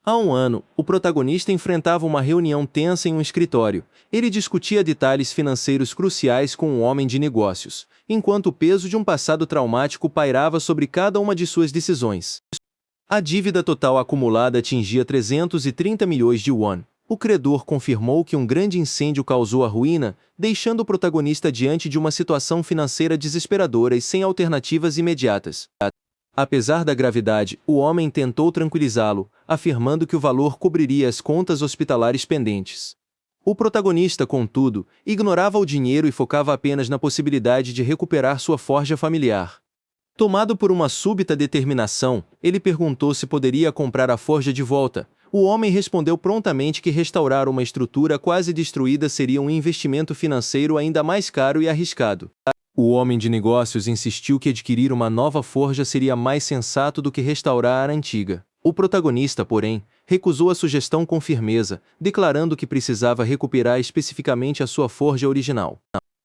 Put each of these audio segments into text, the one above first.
Há um ano, o protagonista enfrentava uma reunião tensa em um escritório. Ele discutia detalhes financeiros cruciais com um homem de negócios, enquanto o peso de um passado traumático pairava sobre cada uma de suas decisões. A dívida total acumulada atingia 330 milhões de won. O credor confirmou que um grande incêndio causou a ruína, deixando o protagonista diante de uma situação financeira desesperadora e sem alternativas imediatas. Apesar da gravidade, o homem tentou tranquilizá-lo, afirmando que o valor cobriria as contas hospitalares pendentes. O protagonista, contudo, ignorava o dinheiro e focava apenas na possibilidade de recuperar sua forja familiar. Tomado por uma súbita determinação, ele perguntou se poderia comprar a forja de volta. O homem respondeu prontamente que restaurar uma estrutura quase destruída seria um investimento financeiro ainda mais caro e arriscado. O homem de negócios insistiu que adquirir uma nova forja seria mais sensato do que restaurar a antiga. O protagonista, porém, recusou a sugestão com firmeza, declarando que precisava recuperar especificamente a sua forja original.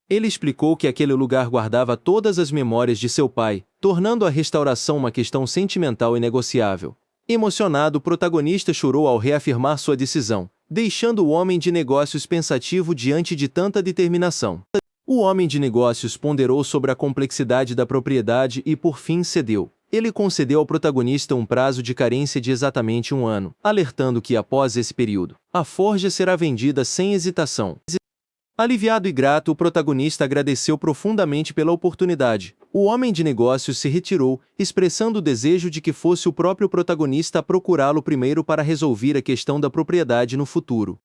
Ele explicou que aquele lugar guardava todas as memórias de seu pai, tornando a restauração uma questão sentimental e negociável. Emocionado, o protagonista chorou ao reafirmar sua decisão, deixando o homem de negócios pensativo diante de tanta determinação. O homem de negócios ponderou sobre a complexidade da propriedade e, por fim, cedeu. Ele concedeu ao protagonista um prazo de carência de exatamente 1 ano, alertando que, após esse período, a forja será vendida sem hesitação. Aliviado e grato, o protagonista agradeceu profundamente pela oportunidade. O homem de negócios se retirou, expressando o desejo de que fosse o próprio protagonista a procurá-lo primeiro para resolver a questão da propriedade no futuro.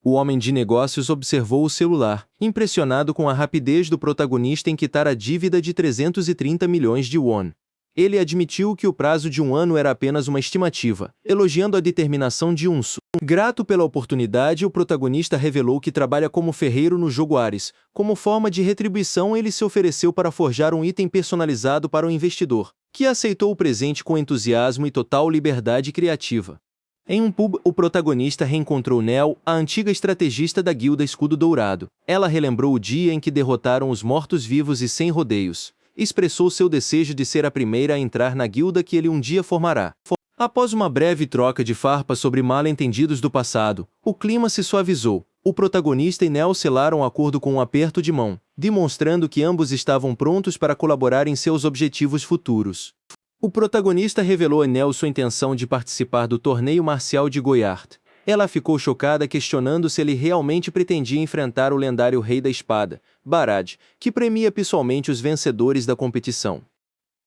O homem de negócios observou o celular, impressionado com a rapidez do protagonista em quitar a dívida de 330 milhões de won. Ele admitiu que o prazo de 1 ano era apenas uma estimativa, elogiando a determinação de Unsu. Grato pela oportunidade, o protagonista revelou que trabalha como ferreiro no jogo Ares. Como forma de retribuição, ele se ofereceu para forjar um item personalizado para o investidor, que aceitou o presente com entusiasmo e total liberdade criativa. Em um pub, o protagonista reencontrou Nell, a antiga estrategista da guilda Escudo Dourado. Ela relembrou o dia em que derrotaram os mortos-vivos e sem rodeios. Expressou seu desejo de ser a primeira a entrar na guilda que ele um dia formará. Após uma breve troca de farpas sobre mal-entendidos do passado, o clima se suavizou. O protagonista e Nell selaram um acordo com um aperto de mão, demonstrando que ambos estavam prontos para colaborar em seus objetivos futuros. O protagonista revelou a Nell sua intenção de participar do torneio marcial de Goyard. Ela ficou chocada, questionando se ele realmente pretendia enfrentar o lendário Rei da Espada, Barad, que premia pessoalmente os vencedores da competição.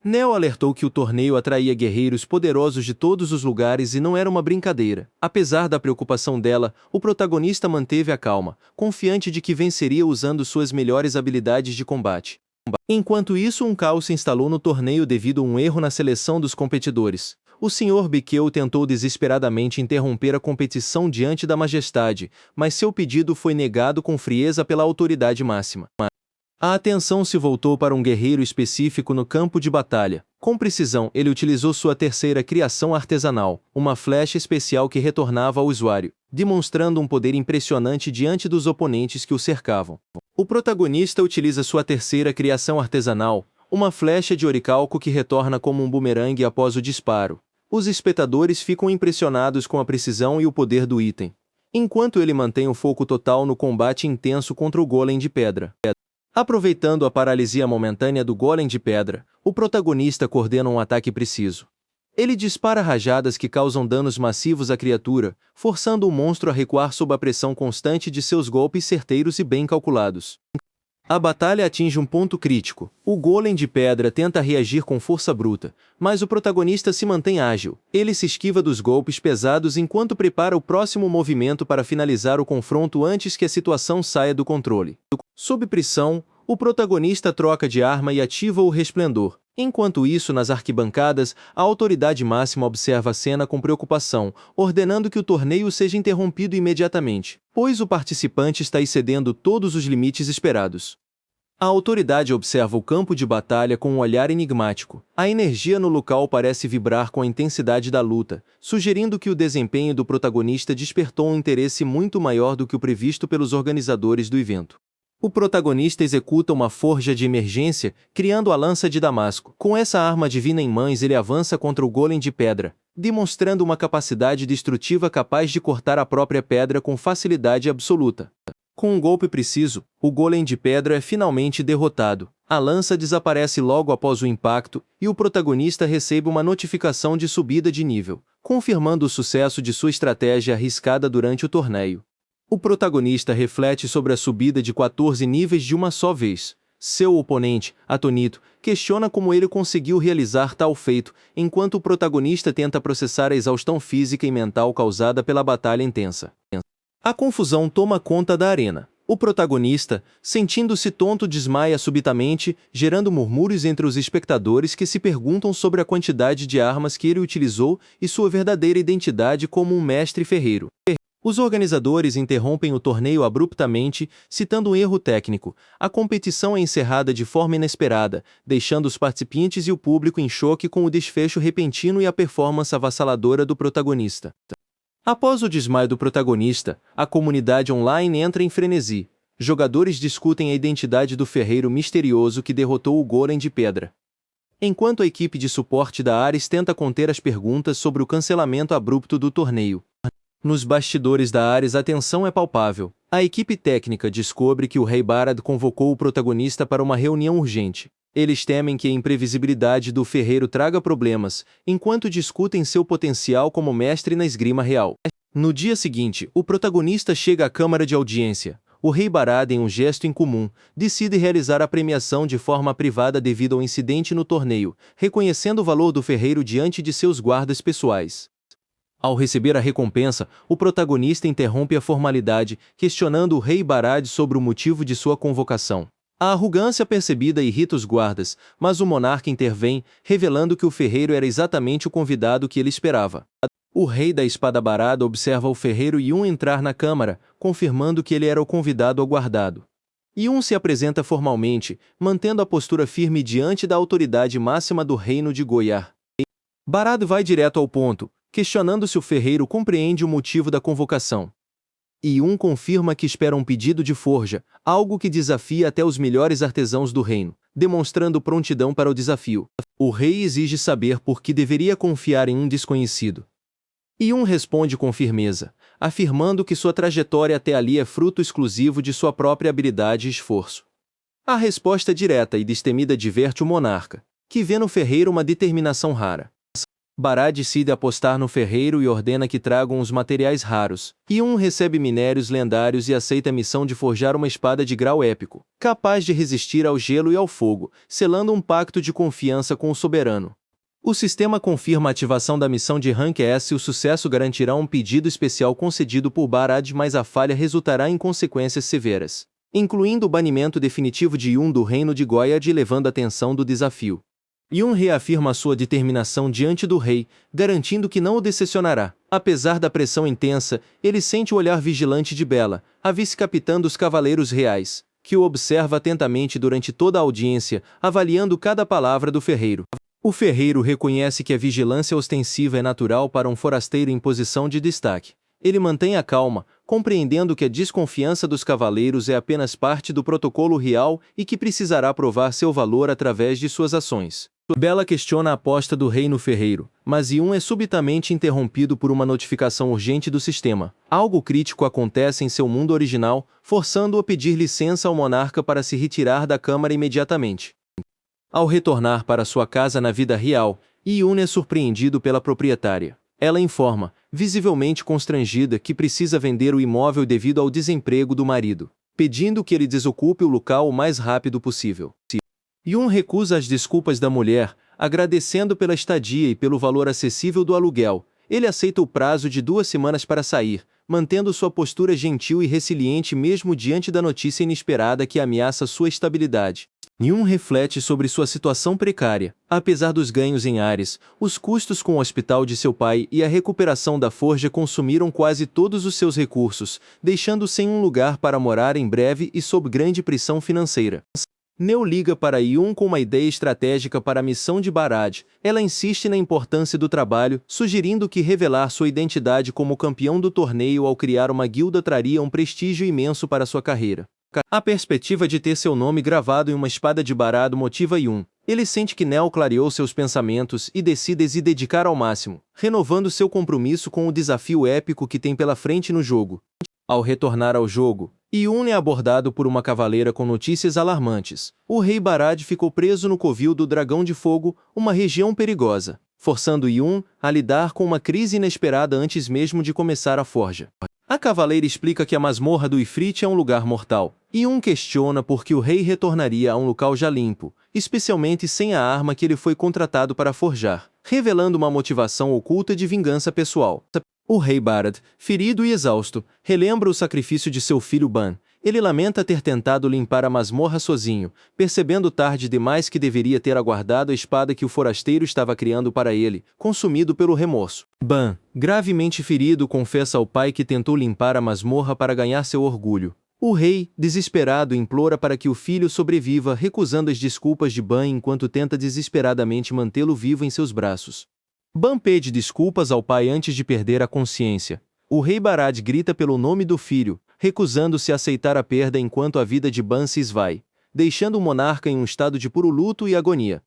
Nell alertou que o torneio atraía guerreiros poderosos de todos os lugares e não era uma brincadeira. Apesar da preocupação dela, o protagonista manteve a calma, confiante de que venceria usando suas melhores habilidades de combate. Enquanto isso, um caos se instalou no torneio devido a um erro na seleção dos competidores. O Sr. Bikeu tentou desesperadamente interromper a competição diante da majestade, mas seu pedido foi negado com frieza pela autoridade máxima. A atenção se voltou para um guerreiro específico no campo de batalha. Com precisão, ele utilizou sua terceira criação artesanal, uma flecha especial que retornava ao usuário, demonstrando um poder impressionante diante dos oponentes que o cercavam. O protagonista utiliza sua terceira criação artesanal, uma flecha de oricalco que retorna como um bumerangue após o disparo. Os espectadores ficam impressionados com a precisão e o poder do item, enquanto ele mantém o foco total no combate intenso contra o golem de pedra. Aproveitando a paralisia momentânea do golem de pedra, o protagonista coordena um ataque preciso. Ele dispara rajadas que causam danos massivos à criatura, forçando o monstro a recuar sob a pressão constante de seus golpes certeiros e bem calculados. A batalha atinge um ponto crítico. O golem de pedra tenta reagir com força bruta, mas o protagonista se mantém ágil. Ele se esquiva dos golpes pesados enquanto prepara o próximo movimento para finalizar o confronto antes que a situação saia do controle. Sob pressão, o protagonista troca de arma e ativa o resplendor. Enquanto isso, nas arquibancadas, a autoridade máxima observa a cena com preocupação, ordenando que o torneio seja interrompido imediatamente, pois o participante está excedendo todos os limites esperados. A autoridade observa o campo de batalha com um olhar enigmático. A energia no local parece vibrar com a intensidade da luta, sugerindo que o desempenho do protagonista despertou um interesse muito maior do que o previsto pelos organizadores do evento. O protagonista executa uma forja de emergência, criando a lança de Damasco. Com essa arma divina em mãos, ele avança contra o golem de pedra, demonstrando uma capacidade destrutiva capaz de cortar a própria pedra com facilidade absoluta. Com um golpe preciso, o golem de pedra é finalmente derrotado. A lança desaparece logo após o impacto, e o protagonista recebe uma notificação de subida de nível, confirmando o sucesso de sua estratégia arriscada durante o torneio. O protagonista reflete sobre a subida de 14 níveis de uma só vez. Seu oponente, atônito, questiona como ele conseguiu realizar tal feito, enquanto o protagonista tenta processar a exaustão física e mental causada pela batalha intensa. A confusão toma conta da arena. O protagonista, sentindo-se tonto, desmaia subitamente, gerando murmúrios entre os espectadores que se perguntam sobre a quantidade de armas que ele utilizou e sua verdadeira identidade como um mestre ferreiro. Os organizadores interrompem o torneio abruptamente, citando um erro técnico. A competição é encerrada de forma inesperada, deixando os participantes e o público em choque com o desfecho repentino e a performance avassaladora do protagonista. Após o desmaio do protagonista, a comunidade online entra em frenesi. Jogadores discutem a identidade do ferreiro misterioso que derrotou o golem de pedra, enquanto a equipe de suporte da Ares tenta conter as perguntas sobre o cancelamento abrupto do torneio. Nos bastidores da Ares, a tensão é palpável. A equipe técnica descobre que o rei Barad convocou o protagonista para uma reunião urgente. Eles temem que a imprevisibilidade do ferreiro traga problemas, enquanto discutem seu potencial como mestre na esgrima real. No dia seguinte, o protagonista chega à câmara de audiência. O rei Barad, em um gesto incomum, decide realizar a premiação de forma privada devido ao incidente no torneio, reconhecendo o valor do ferreiro diante de seus guardas pessoais. Ao receber a recompensa, o protagonista interrompe a formalidade, questionando o rei Barad sobre o motivo de sua convocação. A arrogância percebida irrita os guardas, mas o monarca intervém, revelando que o ferreiro era exatamente o convidado que ele esperava. O rei da espada Barad observa o ferreiro Yun entrar na câmara, confirmando que ele era o convidado aguardado. Yun se apresenta formalmente, mantendo a postura firme diante da autoridade máxima do reino de Goyar. Barad vai direto ao ponto, questionando se o ferreiro compreende o motivo da convocação. Yun confirma que espera um pedido de forja, algo que desafia até os melhores artesãos do reino, demonstrando prontidão para o desafio. O rei exige saber por que deveria confiar em um desconhecido. Yun responde com firmeza, afirmando que sua trajetória até ali é fruto exclusivo de sua própria habilidade e esforço. A resposta direta e destemida diverte o monarca, que vê no ferreiro uma determinação rara. Barad decide apostar no ferreiro e ordena que tragam os materiais raros. Yun recebe minérios lendários e aceita a missão de forjar uma espada de grau épico, capaz de resistir ao gelo e ao fogo, selando um pacto de confiança com o soberano. O sistema confirma a ativação da missão de Rank S e o sucesso garantirá um pedido especial concedido por Barad, mas a falha resultará em consequências severas, incluindo o banimento definitivo de Yun do reino de Goyard, elevando a tensão do desafio. Yun reafirma sua determinação diante do rei, garantindo que não o decepcionará. Apesar da pressão intensa, ele sente o olhar vigilante de Bella, a vice-capitã dos Cavaleiros Reais, que o observa atentamente durante toda a audiência, avaliando cada palavra do ferreiro. O ferreiro reconhece que a vigilância ostensiva é natural para um forasteiro em posição de destaque. Ele mantém a calma, compreendendo que a desconfiança dos cavaleiros é apenas parte do protocolo real e que precisará provar seu valor através de suas ações. Bella questiona a aposta do rei no ferreiro, mas Yun é subitamente interrompido por uma notificação urgente do sistema. Algo crítico acontece em seu mundo original, forçando-o a pedir licença ao monarca para se retirar da câmara imediatamente. Ao retornar para sua casa na vida real, Yun é surpreendido pela proprietária. Ela informa, visivelmente constrangida, que precisa vender o imóvel devido ao desemprego do marido, pedindo que ele desocupe o local o mais rápido possível. Yun recusa as desculpas da mulher, agradecendo pela estadia e pelo valor acessível do aluguel. Ele aceita o prazo de 2 semanas para sair, mantendo sua postura gentil e resiliente mesmo diante da notícia inesperada que ameaça sua estabilidade. Yun reflete sobre sua situação precária. Apesar dos ganhos em Ares, os custos com o hospital de seu pai e a recuperação da forja consumiram quase todos os seus recursos, deixando sem um lugar para morar em breve e sob grande pressão financeira. Neo liga para Yun com uma ideia estratégica para a missão de Barad. Ela insiste na importância do trabalho, sugerindo que revelar sua identidade como campeão do torneio ao criar uma guilda traria um prestígio imenso para sua carreira. A perspectiva de ter seu nome gravado em uma espada de Barad motiva Yun. Ele sente que Nel clareou seus pensamentos e decide se dedicar ao máximo, renovando seu compromisso com o desafio épico que tem pela frente no jogo. Ao retornar ao jogo, Yun é abordado por uma cavaleira com notícias alarmantes. O rei Barad ficou preso no covil do Dragão de Fogo, uma região perigosa, forçando Yun a lidar com uma crise inesperada antes mesmo de começar a forja. A cavaleira explica que a masmorra do Ifrit é um lugar mortal. Yun questiona por que o rei retornaria a um local já limpo, especialmente sem a arma que ele foi contratado para forjar, revelando uma motivação oculta de vingança pessoal. O rei Barad, ferido e exausto, relembra o sacrifício de seu filho Ban. Ele lamenta ter tentado limpar a masmorra sozinho, percebendo tarde demais que deveria ter aguardado a espada que o forasteiro estava criando para ele, consumido pelo remorso. Ban, gravemente ferido, confessa ao pai que tentou limpar a masmorra para ganhar seu orgulho. O rei, desesperado, implora para que o filho sobreviva, recusando as desculpas de Ban enquanto tenta desesperadamente mantê-lo vivo em seus braços. Ban pede desculpas ao pai antes de perder a consciência. O rei Barad grita pelo nome do filho, recusando-se a aceitar a perda enquanto a vida de Ban se esvai, deixando o monarca em um estado de puro luto e agonia.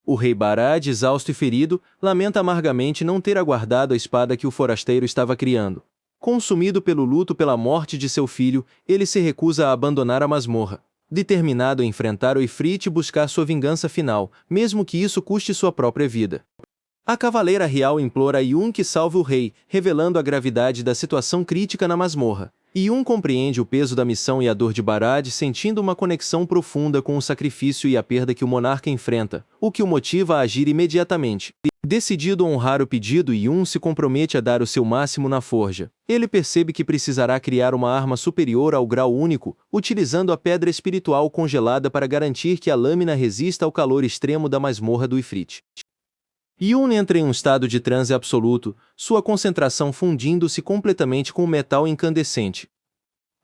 O rei Barad, exausto e ferido, lamenta amargamente não ter aguardado a espada que o forasteiro estava criando. Consumido pelo luto pela morte de seu filho, ele se recusa a abandonar a masmorra, determinado a enfrentar o Ifrit e buscar sua vingança final, mesmo que isso custe sua própria vida. A cavaleira real implora a Yun que salve o rei, revelando a gravidade da situação crítica na masmorra. Yun compreende o peso da missão e a dor de Barad, sentindo uma conexão profunda com o sacrifício e a perda que o monarca enfrenta, o que o motiva a agir imediatamente. Decidido a honrar o pedido, Yun se compromete a dar o seu máximo na forja. Ele percebe que precisará criar uma arma superior ao grau único, utilizando a pedra espiritual congelada para garantir que a lâmina resista ao calor extremo da masmorra do Ifrit. Yun entra em um estado de transe absoluto, sua concentração fundindo-se completamente com o metal incandescente.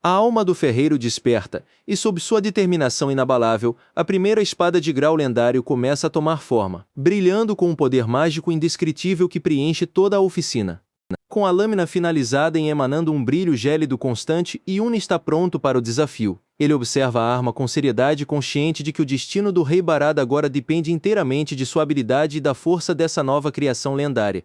A alma do ferreiro desperta, e sob sua determinação inabalável, a primeira espada de grau lendário começa a tomar forma, brilhando com um poder mágico indescritível que preenche toda a oficina. Com a lâmina finalizada e emanando um brilho gélido constante, Yun está pronto para o desafio. Ele observa a arma com seriedade, consciente de que o destino do rei Barad agora depende inteiramente de sua habilidade e da força dessa nova criação lendária.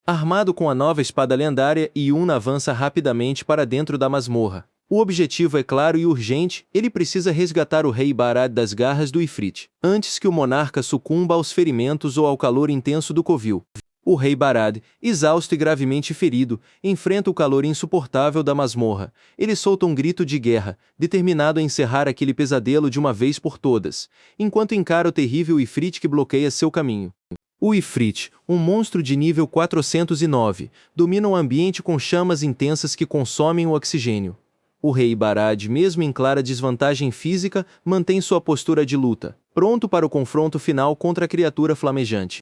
Armado com a nova espada lendária, Yun avança rapidamente para dentro da masmorra. O objetivo é claro e urgente, ele precisa resgatar o rei Barad das garras do Ifrit, antes que o monarca sucumba aos ferimentos ou ao calor intenso do covil. O rei Barad, exausto e gravemente ferido, enfrenta o calor insuportável da masmorra. Ele solta um grito de guerra, determinado a encerrar aquele pesadelo de uma vez por todas, enquanto encara o terrível Ifrit que bloqueia seu caminho. O Ifrit, um monstro de nível 409, domina um ambiente com chamas intensas que consomem o oxigênio. O rei Barad, mesmo em clara desvantagem física, mantém sua postura de luta, pronto para o confronto final contra a criatura flamejante.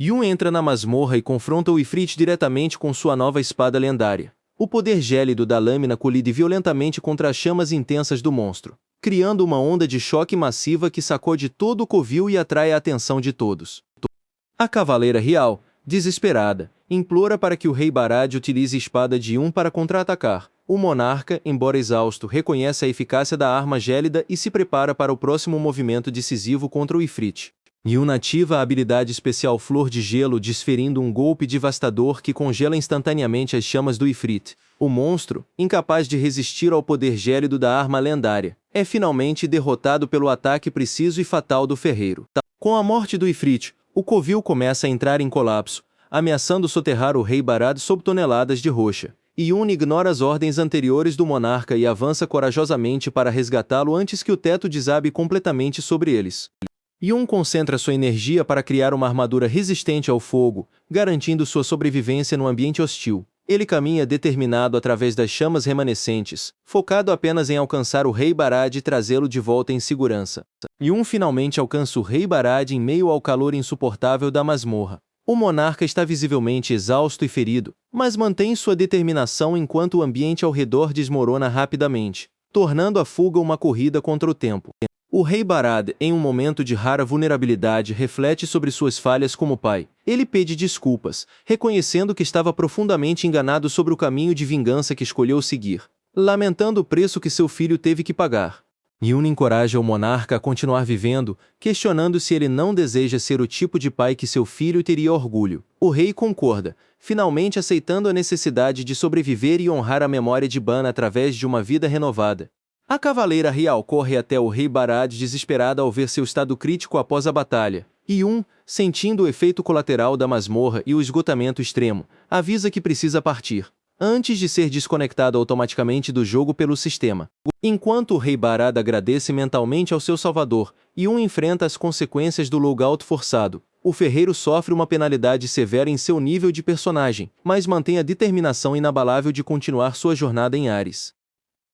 Yun entra na masmorra e confronta o Ifrit diretamente com sua nova espada lendária. O poder gélido da lâmina colide violentamente contra as chamas intensas do monstro, criando uma onda de choque massiva que sacode todo o covil e atrai a atenção de todos. A cavaleira real, desesperada, implora para que o rei Barad utilize a espada de Yun para contra-atacar. O monarca, embora exausto, reconhece a eficácia da arma gélida e se prepara para o próximo movimento decisivo contra o Ifrit. Yun ativa a habilidade especial Flor de Gelo, desferindo um golpe devastador que congela instantaneamente as chamas do Ifrit. O monstro, incapaz de resistir ao poder gélido da arma lendária, é finalmente derrotado pelo ataque preciso e fatal do ferreiro. Com a morte do Ifrit, o covil começa a entrar em colapso, ameaçando soterrar o rei Barad sob toneladas de rocha. Yun ignora as ordens anteriores do monarca e avança corajosamente para resgatá-lo antes que o teto desabe completamente sobre eles. Yun concentra sua energia para criar uma armadura resistente ao fogo, garantindo sua sobrevivência no ambiente hostil. Ele caminha determinado através das chamas remanescentes, focado apenas em alcançar o rei Barad e trazê-lo de volta em segurança. Yun finalmente alcança o rei Barad em meio ao calor insuportável da masmorra. O monarca está visivelmente exausto e ferido, mas mantém sua determinação enquanto o ambiente ao redor desmorona rapidamente, tornando a fuga uma corrida contra o tempo. O rei Barad, em um momento de rara vulnerabilidade, reflete sobre suas falhas como pai. Ele pede desculpas, reconhecendo que estava profundamente enganado sobre o caminho de vingança que escolheu seguir, lamentando o preço que seu filho teve que pagar. Yun encoraja o monarca a continuar vivendo, questionando se ele não deseja ser o tipo de pai que seu filho teria orgulho. O rei concorda, finalmente aceitando a necessidade de sobreviver e honrar a memória de Ban através de uma vida renovada. A cavaleira real corre até o rei Barad desesperada ao ver seu estado crítico após a batalha. Yun, sentindo o efeito colateral da masmorra e o esgotamento extremo, avisa que precisa partir, antes de ser desconectado automaticamente do jogo pelo sistema. Enquanto o rei Barad agradece mentalmente ao seu salvador, Yun enfrenta as consequências do logout forçado. O ferreiro sofre uma penalidade severa em seu nível de personagem, mas mantém a determinação inabalável de continuar sua jornada em Ares.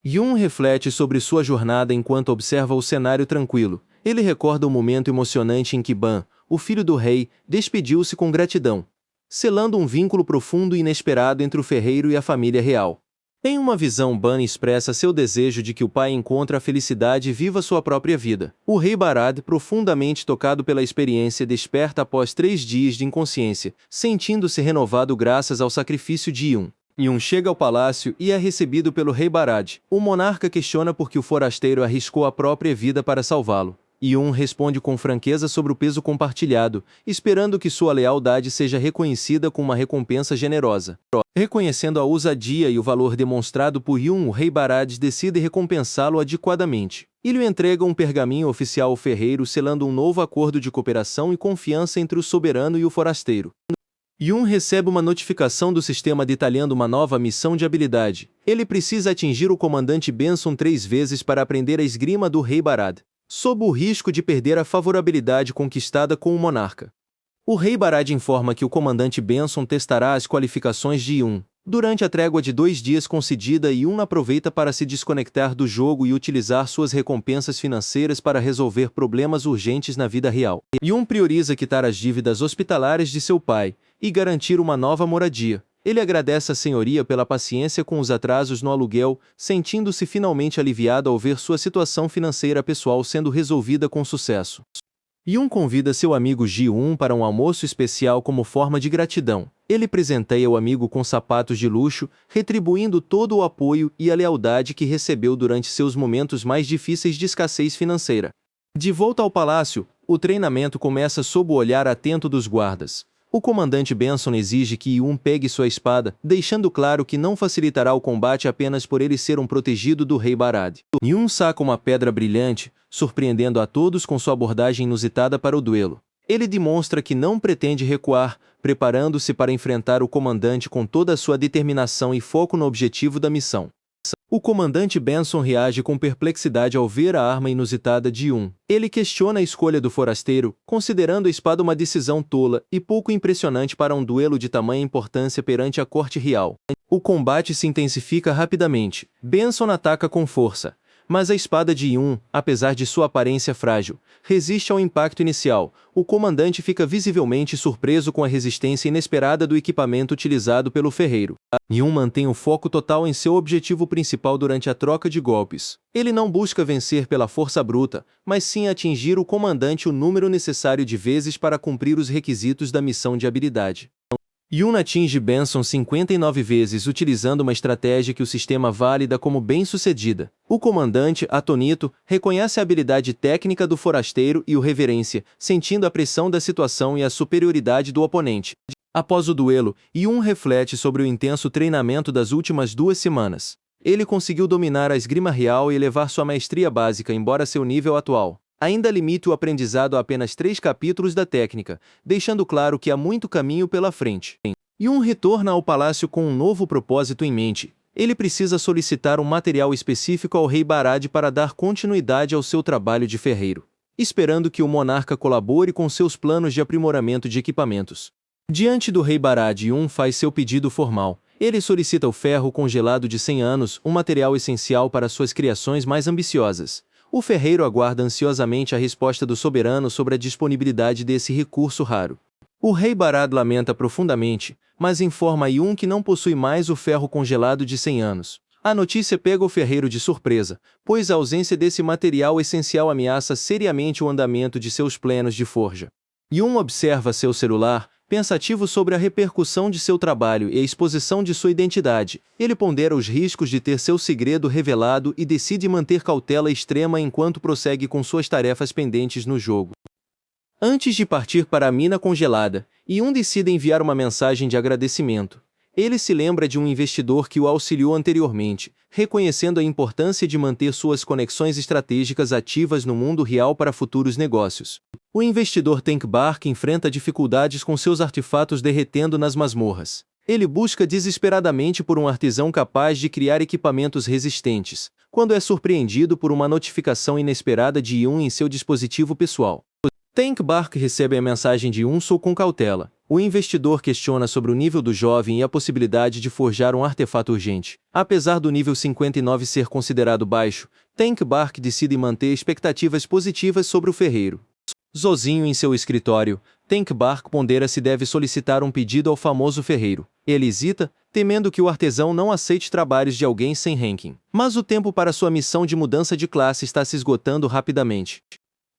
Yun reflete sobre sua jornada enquanto observa o cenário tranquilo. Ele recorda o momento emocionante em que Ban, o filho do rei, despediu-se com gratidão, selando um vínculo profundo e inesperado entre o ferreiro e a família real. Em uma visão, Ban expressa seu desejo de que o pai encontre a felicidade e viva sua própria vida. O rei Barad, profundamente tocado pela experiência, desperta após 3 dias de inconsciência, sentindo-se renovado graças ao sacrifício de Yun. Yun chega ao palácio e é recebido pelo rei Barad. O monarca questiona por que o forasteiro arriscou a própria vida para salvá-lo. Yun responde com franqueza sobre o peso compartilhado, esperando que sua lealdade seja reconhecida com uma recompensa generosa. Reconhecendo a ousadia e o valor demonstrado por Yun, o rei Barad decide recompensá-lo adequadamente. Ele entrega um pergaminho oficial ao ferreiro, selando um novo acordo de cooperação e confiança entre o soberano e o forasteiro. Yun recebe uma notificação do sistema detalhando uma nova missão de habilidade. Ele precisa atingir o comandante Benson 3 vezes para aprender a esgrima do rei Barad, sob o risco de perder a favorabilidade conquistada com o monarca. O rei Barad informa que o comandante Benson testará as qualificações de Yun. Durante a trégua de 2 dias concedida, Yun aproveita para se desconectar do jogo e utilizar suas recompensas financeiras para resolver problemas urgentes na vida real. Yun prioriza quitar as dívidas hospitalares de seu pai e garantir uma nova moradia. Ele agradece à senhoria pela paciência com os atrasos no aluguel, sentindo-se finalmente aliviado ao ver sua situação financeira pessoal sendo resolvida com sucesso. Yun convida seu amigo Ji-un para um almoço especial como forma de gratidão. Ele presenteia o amigo com sapatos de luxo, retribuindo todo o apoio e a lealdade que recebeu durante seus momentos mais difíceis de escassez financeira. De volta ao palácio, o treinamento começa sob o olhar atento dos guardas. O comandante Benson exige que Yun pegue sua espada, deixando claro que não facilitará o combate apenas por ele ser um protegido do rei Barad. Yun saca uma pedra brilhante, surpreendendo a todos com sua abordagem inusitada para o duelo. Ele demonstra que não pretende recuar, preparando-se para enfrentar o comandante com toda a sua determinação e foco no objetivo da missão. O comandante Benson reage com perplexidade ao ver a arma inusitada de Yun. Ele questiona a escolha do forasteiro, considerando a espada uma decisão tola e pouco impressionante para um duelo de tamanha importância perante a corte real. O combate se intensifica rapidamente. Benson ataca com força, mas a espada de Yun, apesar de sua aparência frágil, resiste ao impacto inicial. O comandante fica visivelmente surpreso com a resistência inesperada do equipamento utilizado pelo ferreiro. Yun mantém o foco total em seu objetivo principal durante a troca de golpes. Ele não busca vencer pela força bruta, mas sim atingir o comandante o número necessário de vezes para cumprir os requisitos da missão de habilidade. Yun atinge Benson 59 vezes utilizando uma estratégia que o sistema valida como bem-sucedida. O comandante, atônito, reconhece a habilidade técnica do forasteiro e o reverencia, sentindo a pressão da situação e a superioridade do oponente. Após o duelo, Yun reflete sobre o intenso treinamento das últimas 2 semanas. Ele conseguiu dominar a esgrima real e elevar sua maestria básica, embora seu nível atual ainda limite o aprendizado a apenas 3 capítulos da técnica, deixando claro que há muito caminho pela frente. Yun retorna ao palácio com um novo propósito em mente. Ele precisa solicitar um material específico ao rei Barad para dar continuidade ao seu trabalho de ferreiro, esperando que o monarca colabore com seus planos de aprimoramento de equipamentos. Diante do rei Barad, Yun faz seu pedido formal. Ele solicita o ferro congelado de 100 anos, um material essencial para suas criações mais ambiciosas. O ferreiro aguarda ansiosamente a resposta do soberano sobre a disponibilidade desse recurso raro. O rei Barad lamenta profundamente, mas informa a Yun que não possui mais o ferro congelado de 100 anos. A notícia pega o ferreiro de surpresa, pois a ausência desse material essencial ameaça seriamente o andamento de seus planos de forja. Yun observa seu celular, Pensativo sobre a repercussão de seu trabalho e a exposição de sua identidade, ele pondera os riscos de ter seu segredo revelado e decide manter cautela extrema enquanto prossegue com suas tarefas pendentes no jogo. Antes de partir para a mina congelada, Yun decide enviar uma mensagem de agradecimento. Ele se lembra de um investidor que o auxiliou anteriormente, reconhecendo a importância de manter suas conexões estratégicas ativas no mundo real para futuros negócios. O investidor Tank Bark enfrenta dificuldades com seus artefatos derretendo nas masmorras. Ele busca desesperadamente por um artesão capaz de criar equipamentos resistentes, quando é surpreendido por uma notificação inesperada de Yun em seu dispositivo pessoal. Tank Bark recebe a mensagem de Unsou com cautela. O investidor questiona sobre o nível do jovem e a possibilidade de forjar um artefato urgente. Apesar do nível 59 ser considerado baixo, Tank Bark decide manter expectativas positivas sobre o ferreiro. Sozinho em seu escritório, Tank Bark pondera se deve solicitar um pedido ao famoso ferreiro. Ele hesita, temendo que o artesão não aceite trabalhos de alguém sem ranking. Mas o tempo para sua missão de mudança de classe está se esgotando rapidamente.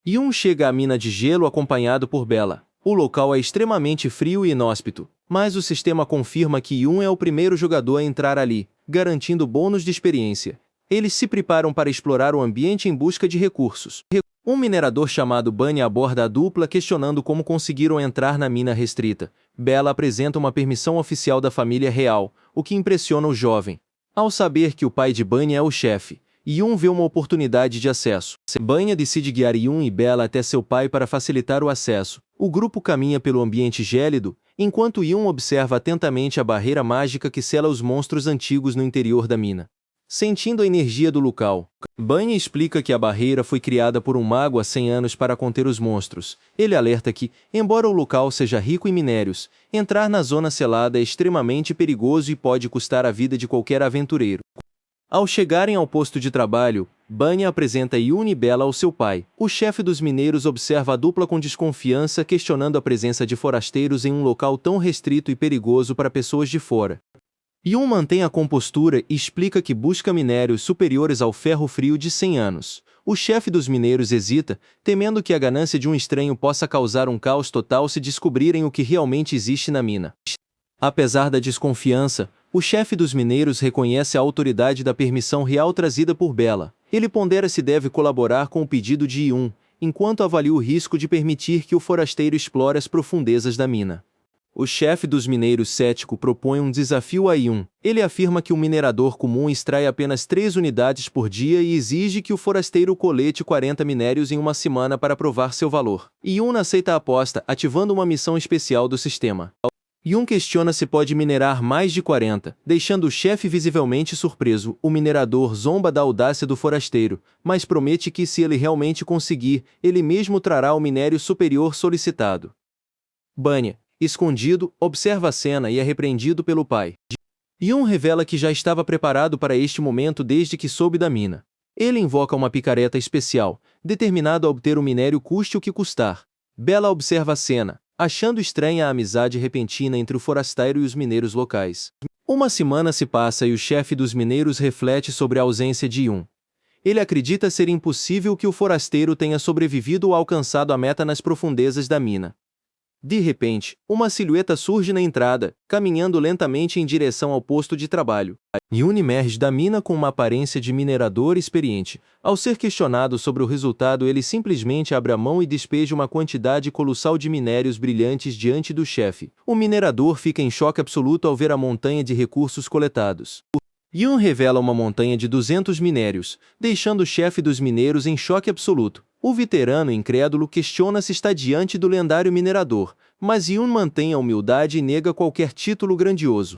Yun chega à mina de gelo acompanhado por Bella. O local é extremamente frio e inóspito, mas o sistema confirma que Yun é o primeiro jogador a entrar ali, garantindo bônus de experiência. Eles se preparam para explorar o ambiente em busca de recursos. Um minerador chamado Bunny aborda a dupla questionando como conseguiram entrar na mina restrita. Bella apresenta uma permissão oficial da família real, o que impressiona o jovem. Ao saber que o pai de Bunny é o chefe, Yun vê uma oportunidade de acesso. Bunny decide guiar Yun e Bella até seu pai para facilitar o acesso. O grupo caminha pelo ambiente gélido, enquanto Yun observa atentamente a barreira mágica que sela os monstros antigos no interior da mina. Sentindo a energia do local, Bunny explica que a barreira foi criada por um mago há 100 anos para conter os monstros. Ele alerta que, embora o local seja rico em minérios, entrar na zona selada é extremamente perigoso e pode custar a vida de qualquer aventureiro. Ao chegarem ao posto de trabalho, Bunny apresenta Yun e Bella ao seu pai. O chefe dos mineiros observa a dupla com desconfiança, questionando a presença de forasteiros em um local tão restrito e perigoso para pessoas de fora. Yun mantém a compostura e explica que busca minérios superiores ao ferro frio de 100 anos. O chefe dos mineiros hesita, temendo que a ganância de um estranho possa causar um caos total se descobrirem o que realmente existe na mina. Apesar da desconfiança, o chefe dos mineiros reconhece a autoridade da permissão real trazida por Bella. Ele pondera se deve colaborar com o pedido de Yun, enquanto avalia o risco de permitir que o forasteiro explore as profundezas da mina. O chefe dos mineiros cético propõe um desafio a Yun. Ele afirma que um minerador comum extrai apenas 3 unidades por dia e exige que o forasteiro colete 40 minérios em uma semana para provar seu valor. Yun aceita a aposta, ativando uma missão especial do sistema. Yun questiona se pode minerar mais de 40, deixando o chefe visivelmente surpreso. O minerador zomba da audácia do forasteiro, mas promete que se ele realmente conseguir, ele mesmo trará o minério superior solicitado. Bunny, escondido, observa a cena e é repreendido pelo pai. Yun revela que já estava preparado para este momento desde que soube da mina. Ele invoca uma picareta especial, determinado a obter o minério custe o que custar. Bella observa a cena, achando estranha a amizade repentina entre o forasteiro e os mineiros locais. Uma semana se passa e o chefe dos mineiros reflete sobre a ausência de Yun. Ele acredita ser impossível que o forasteiro tenha sobrevivido ou alcançado a meta nas profundezas da mina. De repente, uma silhueta surge na entrada, caminhando lentamente em direção ao posto de trabalho. Yun emerge da mina com uma aparência de minerador experiente. Ao ser questionado sobre o resultado, ele simplesmente abre a mão e despeja uma quantidade colossal de minérios brilhantes diante do chefe. O minerador fica em choque absoluto ao ver a montanha de recursos coletados. Yun revela uma montanha de 200 minérios, deixando o chefe dos mineiros em choque absoluto. O veterano incrédulo questiona se está diante do lendário minerador, mas Yun mantém a humildade e nega qualquer título grandioso.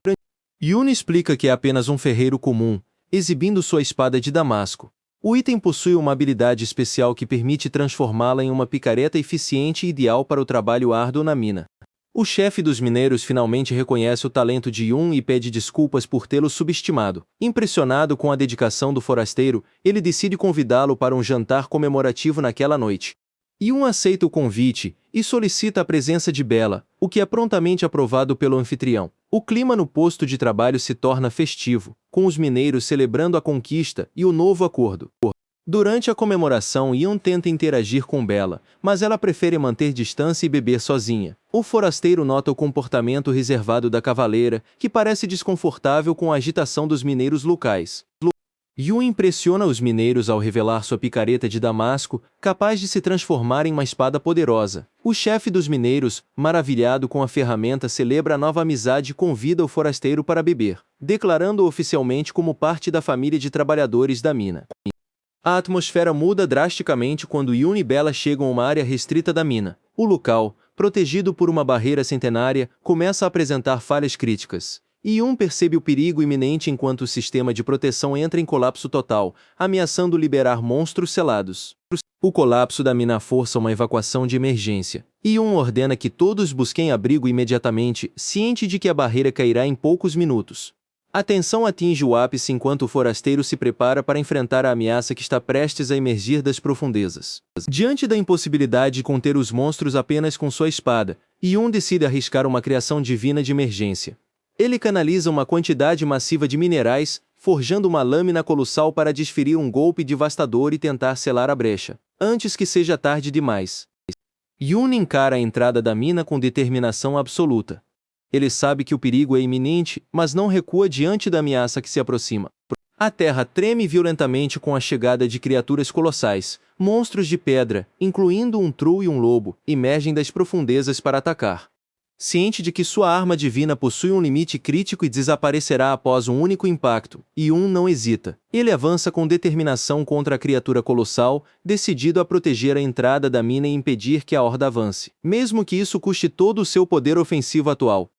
Yun explica que é apenas um ferreiro comum, exibindo sua espada de damasco. O item possui uma habilidade especial que permite transformá-la em uma picareta eficiente e ideal para o trabalho árduo na mina. O chefe dos mineiros finalmente reconhece o talento de Yun e pede desculpas por tê-lo subestimado. Impressionado com a dedicação do forasteiro, ele decide convidá-lo para um jantar comemorativo naquela noite. Yun aceita o convite e solicita a presença de Bella, o que é prontamente aprovado pelo anfitrião. O clima no posto de trabalho se torna festivo, com os mineiros celebrando a conquista e o novo acordo. Durante a comemoração, Yun tenta interagir com Bella, mas ela prefere manter distância e beber sozinha. O forasteiro nota o comportamento reservado da cavaleira, que parece desconfortável com a agitação dos mineiros locais. Yun impressiona os mineiros ao revelar sua picareta de damasco, capaz de se transformar em uma espada poderosa. O chefe dos mineiros, maravilhado com a ferramenta, celebra a nova amizade e convida o forasteiro para beber, declarando-o oficialmente como parte da família de trabalhadores da mina. A atmosfera muda drasticamente quando Yun e Bella chegam a uma área restrita da mina. O local, protegido por uma barreira centenária, começa a apresentar falhas críticas. Yun percebe o perigo iminente enquanto o sistema de proteção entra em colapso total, ameaçando liberar monstros selados. O colapso da mina força uma evacuação de emergência. Yun ordena que todos busquem abrigo imediatamente, ciente de que a barreira cairá em poucos minutos. A tensão atinge o ápice enquanto o forasteiro se prepara para enfrentar a ameaça que está prestes a emergir das profundezas. Diante da impossibilidade de conter os monstros apenas com sua espada, Yun decide arriscar uma criação divina de emergência. Ele canaliza uma quantidade massiva de minerais, forjando uma lâmina colossal para desferir um golpe devastador e tentar selar a brecha, antes que seja tarde demais. Yun encara a entrada da mina com determinação absoluta. Ele sabe que o perigo é iminente, mas não recua diante da ameaça que se aproxima. A terra treme violentamente com a chegada de criaturas colossais. Monstros de pedra, incluindo um Tru e um lobo, emergem das profundezas para atacar. Ciente de que sua arma divina possui um limite crítico e desaparecerá após um único impacto, Yun não hesita. Ele avança com determinação contra a criatura colossal, decidido a proteger a entrada da mina e impedir que a horda avance, mesmo que isso custe todo o seu poder ofensivo atual.